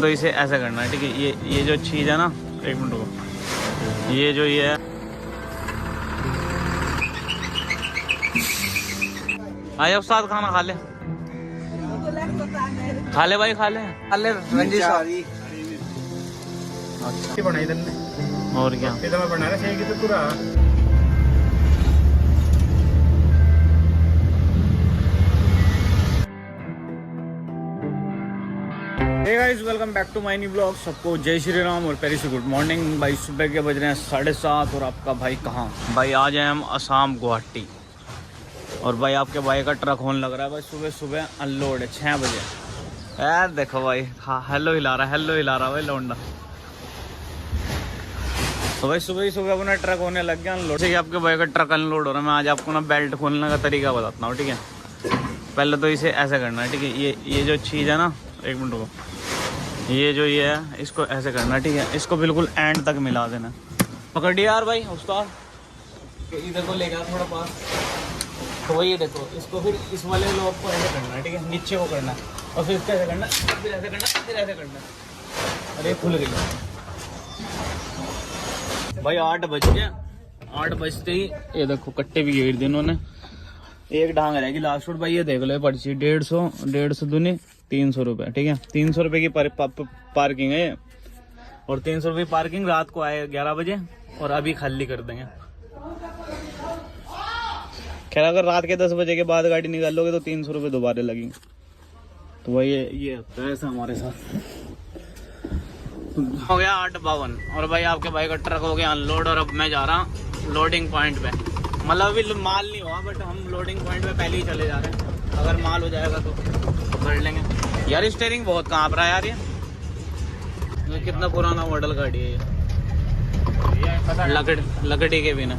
तो इसे ऐसा करना है, ठीक है। ये जो चीज़ है ना, एक मिनट रुको, ये जो ये है, आए अब साथ खाना खा ले भाई, खा ले रंजीत साहब। अच्छा बनाई तुमने और क्या बना रहा है तो पूरा। Hey guys, welcome back to my new blog. सबको जय श्री राम और पेरी से गुड मॉर्निंग। भाई सुबह के बज रहे हैं 7:30 और आपका भाई कहाँ भाई, आज हैं हम असम गुवाहाटी। और भाई आपके भाई का ट्रक होने लग रहा है भाई, सुबह सुबह अनलोड है 6 बजे। यार देखो भाई, हाँ हेलो हिला रहा भाई लौंडा। तो भाई सुबह ही सुबह अपना ट्रक होने लग गया अनलोड। जैसे कि आपके भाई का ट्रक अनलोड हो रहा है, मैं आज आपको ना बेल्ट खोलने का तरीका बताता हूँ, ठीक है। पहले तो इसे ऐसे करना है, ठीक है। ये जो चीज़ है ना, एक मिनट रुको, ये जो ये है इसको ऐसे करना है, ठीक है। इसको बिल्कुल एंड तक मिला देना। पकड़िए यार भाई उस्ताद, इधर को लेगा थोड़ा पास। तो वही देखो, इसको फिर इस वाले लोग को ऐसे करना है, ठीक है। नीचे को करना है और फिर इसको ऐसे करना, फिर ऐसे करना, फिर ऐसे करना। अरे खुल गई भाई। 8 बज गए, 8 बजते ही ये देखो कट्टे भी घेर दिए इन्होंने। एक डांग रहेगी लास्ट फुट भाई। ये देख लो पर्ची 150 दूनी 300 रुपये, ठीक है। 300 रुपये की पार्किंग है ये। और 300 रुपये पार्किंग रात को आए 11 बजे और अभी खाली कर देंगे। खैर अगर रात के 10 बजे के बाद गाड़ी निकालोगे तो 300 रुपये दोबारा लगेंगे। तो भाई ये होता है ऐसा हमारे साथ। हो गया 8:52 और भाई आपके भाई का ट्रक हो गया अनलोड। और अब मैं जा रहा हूँ लोडिंग पॉइंट पे। मतलब अभी माल नहीं हुआ, बट हम लोडिंग पॉइंट पे पहले ही चले जा रहे हैं। अगर माल हो जाएगा तो कर लेंगे। यार स्टीयरिंग बहुत कांप रहा है यार। ये कितना पुराना मॉडल गाड़ी है ये, लकड़ी के बिना।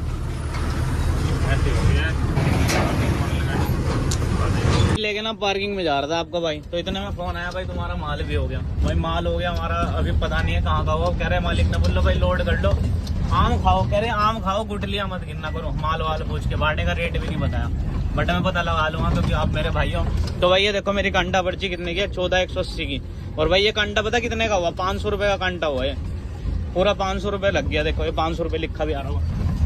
लेकिन ना पार्किंग में जा रहा था आपका भाई, तो इतने में फोन आया भाई तुम्हारा माल भी हो गया। भाई माल हो गया हमारा, अभी पता नहीं है कहाँ का हुआ। कह रहे मालिक ने, बोल लो भाई लोड कर लो, आम खाओ। कह रहे आम खाओ, गुटलियां मत गिनना करो। माल वाल पूछ के बांटे का रेट भी नहीं बताया, बट मैं पता लगा लूंगा क्योंकि आप मेरे भाई हो। तो भाई ये देखो मेरी कांटा पर्ची कितने की है, 14,180 की। और भाई ये कांटा पता कितने का हुआ, 500 रुपये का कांटा हुआ है। पूरा 500 रुपये लग गया। देखो ये 500 रुपये लिखा भी आ रहा हुआ।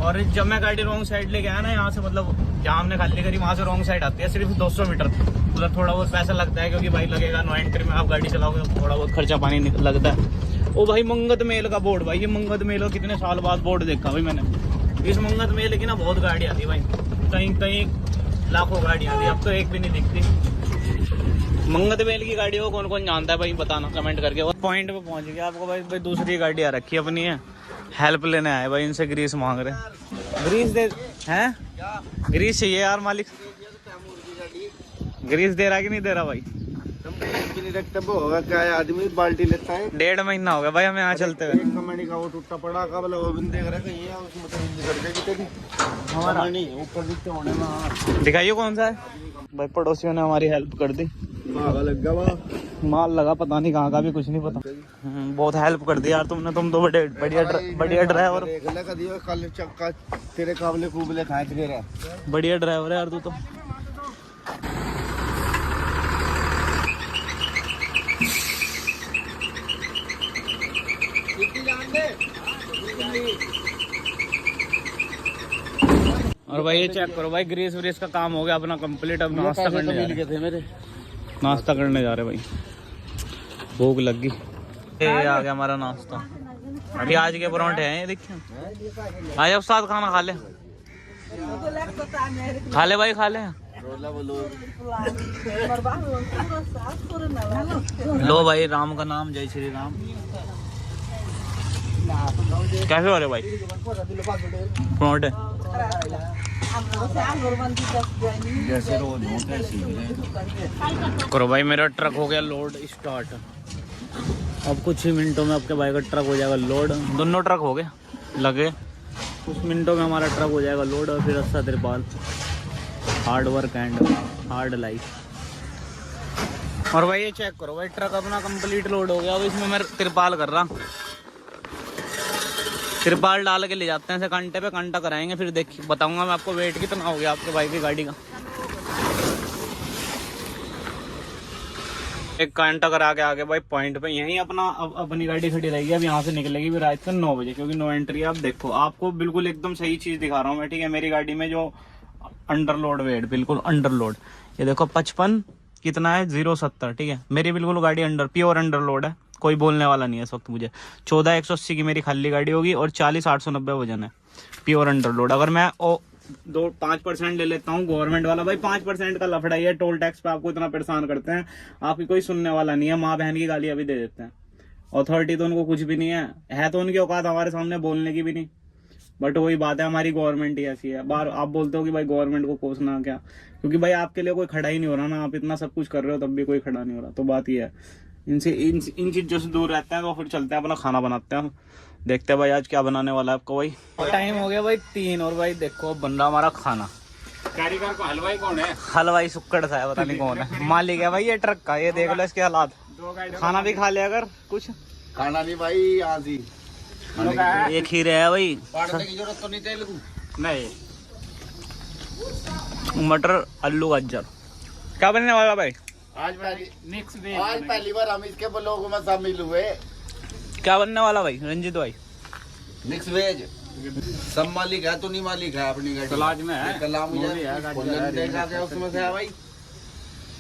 और जब मैं गाड़ी रॉन्ग साइड लेके आया ना यहाँ से, मतलब जहाँ हमने खाली करी वहाँ से रॉन्ग साइड आती है सिर्फ 200 मीटर। उधर थोड़ा बहुत पैसा लगता है क्योंकि भाई लगेगा, नो एंट्री में आप गाड़ी चलाओगे तो थोड़ा बहुत खर्चा पानी लगता है। ओ भाई मंगत मेल का बोर्ड, भाई ये मंगत मेल का कितने साल बाद बोर्ड देखा भाई मैंने। इस मंगत मेल की ना बहुत गाड़ी आती है भाई, कहीं कहीं लाखों गाड़ी आती है, अब तो एक भी नहीं दिखती। मंगत मेल की गाड़ी को कौन कौन जानता है भाई, बताना कमेंट करके। और पॉइंट पे पहुंच गया आपको भाई दूसरी गाड़ी आ रखी है अपनी है, हेल्प लेने आए भाई। इनसे ग्रीस मांग रहे। ग्रीस दे हैं, ग्रीस चाहिए यार मालिक। ग्रीस दे रहा कि नहीं दे रहा भाई? होगा क्या आदमी बाल्टी लेता है। 1.5 महीना हो गया भाई हमें यहाँ चलते हुए। कमेटी का वो टूटा पड़ा का वो भी देख रहा है, उसमें तो हिंदी कर देगी तेरी हमारा नहीं ऊपर नीचे होने में। दिखाइए कौन सा है भाई। पड़ोसियों ने हमारी हेल्प कर दी। लग गया माल लगा पता नहीं कहाँ का भी, कुछ नहीं पता। बहुत हेल्प कर दी यार तुमने। तुम तो बढ़िया ड्राइवर, तेरे काबले कुबले खाए तेरे बढ़िया ड्राइवर है यार तू तो। और भाई ये चेक करो भाई, ग्रीस व्रीस का काम हो गया अपना कंप्लीट। अब नाश्ता करने जा रहे, नाश्ता करने जा रहे भाई। भूख लग गई। ये आ गया हमारा नाश्ता। अभी आज के परांठे हैं ये देखिए। आज अब साथ खाना खा ले भाई, खा ले। लो भाई, राम का नाम, जय श्री राम। कैसे हो रहे भाई परांठे? करो भाई, मेरा ट्रक हो गया लोड स्टार्ट। अब कुछ ही मिनटों में आपके भाई का ट्रक हो जाएगा लोड। दोनों ट्रक हो गए लगे, कुछ मिनटों में हमारा ट्रक हो जाएगा लोड। और फिर अच्छा तिरपाल, hard work and hard life. और भाई ये चेक करो भाई, ट्रक अपना कंप्लीट लोड हो गया। अब इसमें मैं तिरपाल कर रहा, तिरपाल डाल के ले जाते हैं ऐसे कांटे पे, कांटा कराएंगे। फिर देखिए बताऊंगा मैं आपको वेट कितना हो गया आपके भाई की गाड़ी का। एक घंटा करा के आगे भाई पॉइंट पे यहीं अपनी गाड़ी खड़ी रहेगी। अब यहाँ से निकलेगी भी रात को 9 बजे, क्योंकि नो एंट्री। आप देखो, आपको बिल्कुल एकदम सही चीज दिखा रहा हूँ मैं, ठीक है। मेरी गाड़ी में जो अंडरलोड वेट, बिल्कुल अंडरलोड, ये देखो 55 कितना है 070, ठीक है। मेरी बिल्कुल गाड़ी प्योर अंडरलोड है, कोई बोलने वाला नहीं है इस वक्त मुझे। 14,180 की मेरी खाली गाड़ी होगी और 40,890 वजन है, प्योर अंडरलोड। अगर मैं 5% ले लेता हूँ गवर्नमेंट वाला, भाई 5% का लफड़ा ही है। टोल टैक्स पे आपको इतना परेशान करते हैं, आपकी कोई सुनने वाला नहीं है। माँ बहन की गालियां भी दे देते हैं। अथॉरिटी तो उनको कुछ भी नहीं है तो उनकी औकात हमारे सामने बोलने की भी नहीं। बट वही बात है, हमारी गवर्नमेंट ही ऐसी है। बार आप बोलते हो कि भाई गवर्नमेंट को कोसना क्या, क्योंकि भाई आपके लिए कोई खड़ा ही नहीं हो रहा ना। आप इतना सब कुछ कर रहे हो तब भी कोई खड़ा नहीं हो रहा। तो बात ये है, इनसे इन चीजों से दूर रहते हैं। तो फिर चलते हैं अपना खाना बनाते हैं, देखते हैं भाई आज क्या बनाने वाला है आपको। भाई टाइम हो गया भाई 3 और भाई देखो बन रहा हमारा खाना। कारीगर को हलवाई कौन है? हलवाई सुक्कड़ सा है, पता नहीं कौन है। मालिक है भाई ये ट्रक का, ये देख लो इसके हालात। खाना भी खा लिया अगर कुछ खाना नहीं भाई यहाँ से ये खीरे है भाई, पाड़ने की जरूरत तो नहीं तेल को। नहीं मटर आलू गाजर। क्या बनने वाला भाई? आज पहली बार हम इसके ब्लॉग में शामिल हुए। क्या बनने वाला भाई रंजीत भाई? Mix veg. सब मालिक है तो नहीं मालिक है अपनी गाड़ी। तलाश में है, कला मुझे देखा क्या उसमें से है भाई।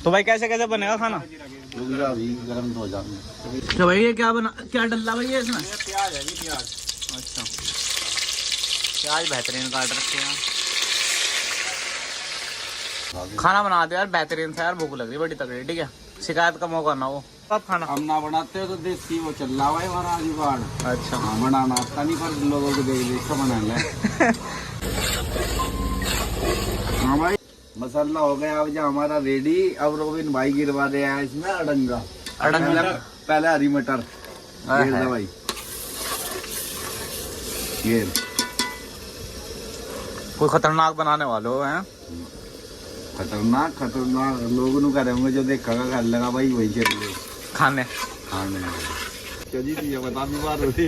तो भाई कैसे कैसे बनेगा खाना? रुक जा अभी गर्म तो हो जाए। तो भाई ये क्या डल्ला भाई है इसमें? प्याज है जी, प्याज। अच्छा, प्याज बेहतरीन काट रखे हैं। खाना बनाते यार बेहतरीन था यार, भूख लग रही बड़ी तगड़ी, ठीक है। शिकायत का मौका ना हो। सब खाना हम ना बनाते हो तो देसी वो चल रहा है हमारा जुगाड़। अच्छा हाँ बनाना आता नहीं, पर लोगों को देख देख कर बना ले। हाँ भाई मसाला हो गया अब जो हमारा रेडी। अब रोबिन भाई गिरवा दे है इसमें अड़ंगा। पहले हरी मटर भाई, ये कोई खतरनाक बनाने वाले हो हैं? खतरनाक लोग नु करे होंगे जो देखा कर लगा भाई वही चलिए खाने चली थी बता भी बार होती।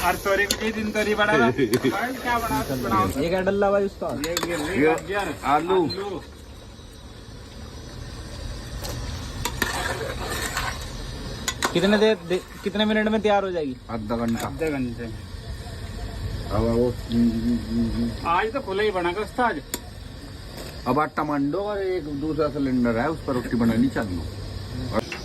और तोरी की दिन तोरी बड़ा ना। भाई क्या बनाओ? ये क्या डल्ला भाई उसका? ये गाजर, आलू। कितने मिनट में तैयार हो जाएगी? आधा घंटा। आधे घंटे। अब वो आज तो खुला ही बना कर आज। अब आटा मंडो और एक दूसरा सिलेंडर है उस पर रोटी बनानी चाहिए।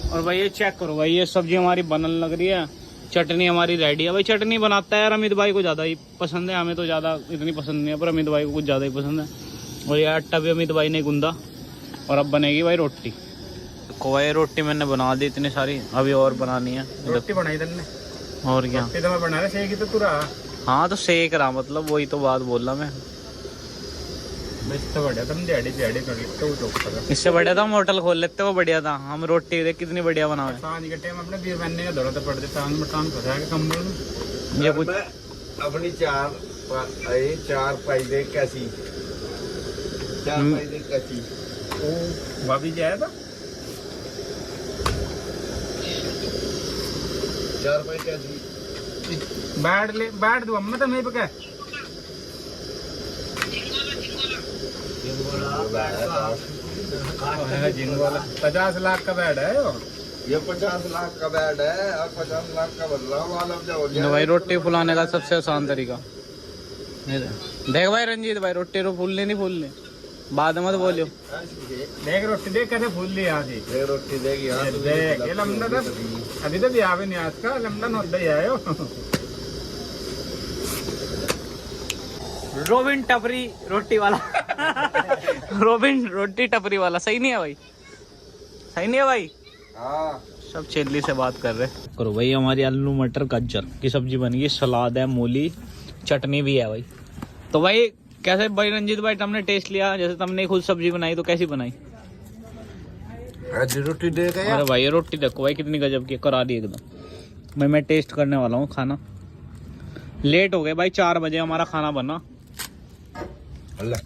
और भाई ये चेक करो भाई, ये सब्जी हमारी बनने लग रही है। चटनी हमारी रेडी है भाई। चटनी बनाता है यार अमित भाई को ज़्यादा ही पसंद है, हमें तो ज़्यादा इतनी पसंद नहीं है, पर अमित भाई को कुछ ज़्यादा ही पसंद है। और ये आटा भी अमित भाई ने गूंदा। और अब बनेगी भाई रोटी। कोई रोटी मैंने बना दी इतनी सारी, अभी और बनानी है। रोटी बनाई तन्ने? और क्या? रोटी तो मैं बना रहा, सेकी तो तू रहा। हाँ तो सेक रहा, मतलब वही तो बात बोल रहा मैं। तो बढ़िया, तुम दिहाड़ी कर लेते हो। इससे बढ़िया था हम होटल खोल लेते, वो बढ़िया था। हम रोटी देख कितनी बढ़िया बना है। सांझ के टाइम अपने बीर बनने का दौड़ते पड़ते, तान मटान फंसा के कमरे में। ये कुछ अपनी चार पाइदे कैसी ओ भाभी जी आया था। 4 पाई कैसी बैठ दो अम्मा तो नहीं पका। जिंग वाला 50 लाख का बेड है ये 50 लाख का बेड है और 50 लाख का बदला वाला हो गया भाई। रोटी फुलाने का सबसे आसान तरीका देख भाई रंजीत भाई, रोटी रो फूलनी नहीं फूलनी, बाद मत बोलियो। देख रोटी देख कैसे फूल ली आज ही। देख रोटी देगी देख ये लमड़ा तो अभी तो ब्याह भी नहीं आज का, लमड़ा नोदा ही आयो। रोबिन टपरी रोटी वाला रोबिन रोटी टपरी वाला। सही नहीं है भाई? सही नहीं है भाई? हाँ सब चेल्ली से बात कर रहे करो भाई। हमारी आलू मटर गाजर की सब्जी बन गई, सलाद है, मूली, चटनी भी है भाई। तो भाई कैसे भाई रंजीत भाई तुमने टेस्ट लिया? जैसे तुमने खुद सब्जी बनाई तो कैसी बनाई? रोटी दे गया। अरे भाई ये रोटी देखो भाई कितनी गजब की करा दी एकदम। मैं टेस्ट करने वाला हूँ खाना। लेट हो गए भाई, 4 बजे हमारा खाना बना। अल्लाह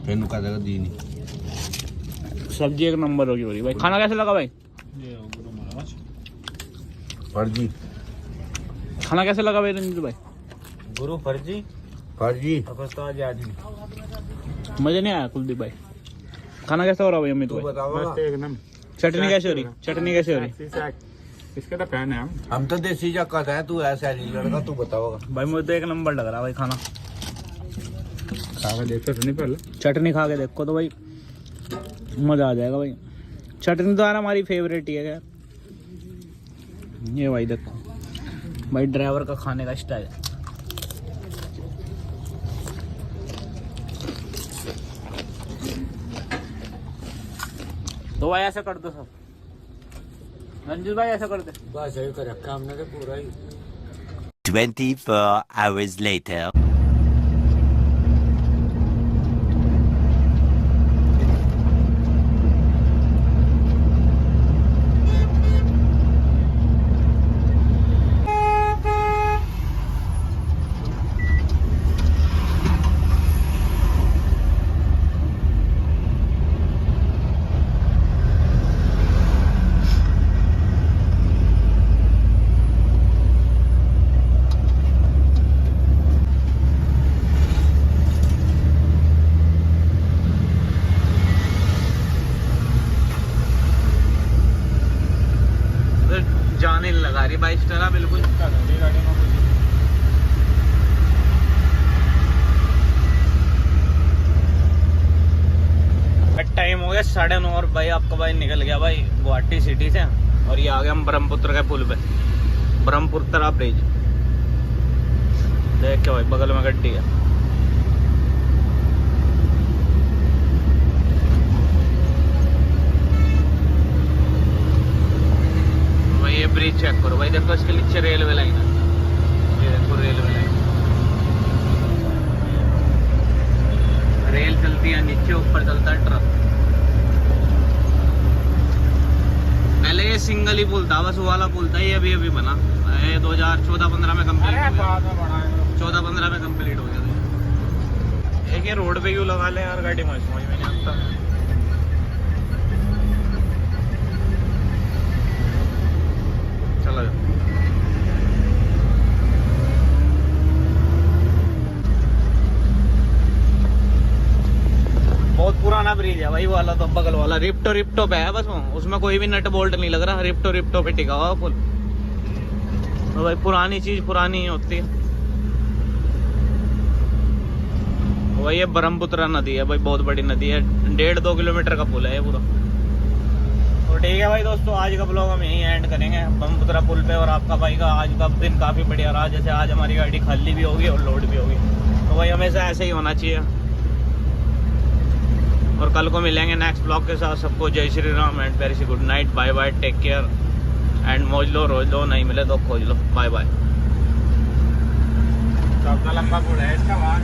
फिर का जगह दी नहीं। सब्जी एक नंबर होगी हो रही भाई। खाना कैसे लगा भाई? फर्जी खाना कैसे लगा भाई रंजीत भाई? गुरु फर्जी मजे नहीं आया कुलदीप भाई? खाना कैसा हो रहा भाई अमित भाई? बताओ एकदम चटनी कैसे हो रही? चटनी कैसे हो रही? इसके तो फैन है हम तो देसी जक्का है, तू ऐसा नहीं लड़का, तू बताओ। भाई मुझे तो एक नंबर लग रहा भाई खाना। खा के देखो तो नहीं पहले। चटनी खा के देखो तो भाई मजा आ जाएगा भाई। चटनी तो यार हमारी फेवरेट ही है यार। ये भाई देखो भाई ड्राइवर का खाने का स्टाइल। तो भाई ऐसा कर दो सब। रंजित भाई ऐसा कर दे। बस यही कर रखा हमने तो पूरा ही। 24 hours later. जाने लगा रही बाइक चला बिल्कुल। टाइम हो गया 9:30 और भाई आपका भाई निकल गया भाई गुवाहाटी सिटी से। और ये आ गया हम ब्रह्मपुत्र के पुल पे, ब्रह्मपुत्र ब्रिज। देख के भाई बगल में गड्डी है। ये ब्रिज चेक करो भाई, देखो इसके नीचे रेलवे लाइन है। ये देखो रेलवे लाइन, रेल चलती है नीचे, ऊपर चलता है ट्रक। पहले ये सिंगल ही पुल था, बस वो वाला पुल था। ये अभी अभी बना, 2014-15 में कंप्लीट हो गया। 14-15 में कंप्लीट हो गया था। एक ये रोड पे क्यों लगा ले यार गाड़ी, में समझ में नहीं आता। चलो बहुत पुराना ब्रिज है भाई वाला, तो बगल वाला रिप्टो पे है बस वो, उसमें कोई भी नट बोल्ट नहीं लग रहा। रिप्टो पे टिका हुआ पुल। तो भाई पुरानी चीज पुरानी ही होती है। भाई ये ब्रह्मपुत्र नदी है भाई, बहुत बड़ी नदी है। 1.5-2 किलोमीटर का पुल है ये पूरा। तो ठीक है भाई दोस्तों, आज का ब्लॉग हम यहीं एंड करेंगे ब्रह्मपुत्र पुल पे। और आपका भाई का आज का दिन काफी बढ़िया रहा। जैसे आज हमारी गाड़ी खाली भी होगी और लोड भी होगी, तो भाई हमेशा ऐसे ही होना चाहिए। और कल को मिलेंगे नेक्स्ट ब्लॉग के साथ। सबको Jai Shri Ram and very see good night. Bye bye, take care and मौज लो रोज लो, नहीं मिले तो खोज लो। Bye bye. लंबा पुल है इसका, वहां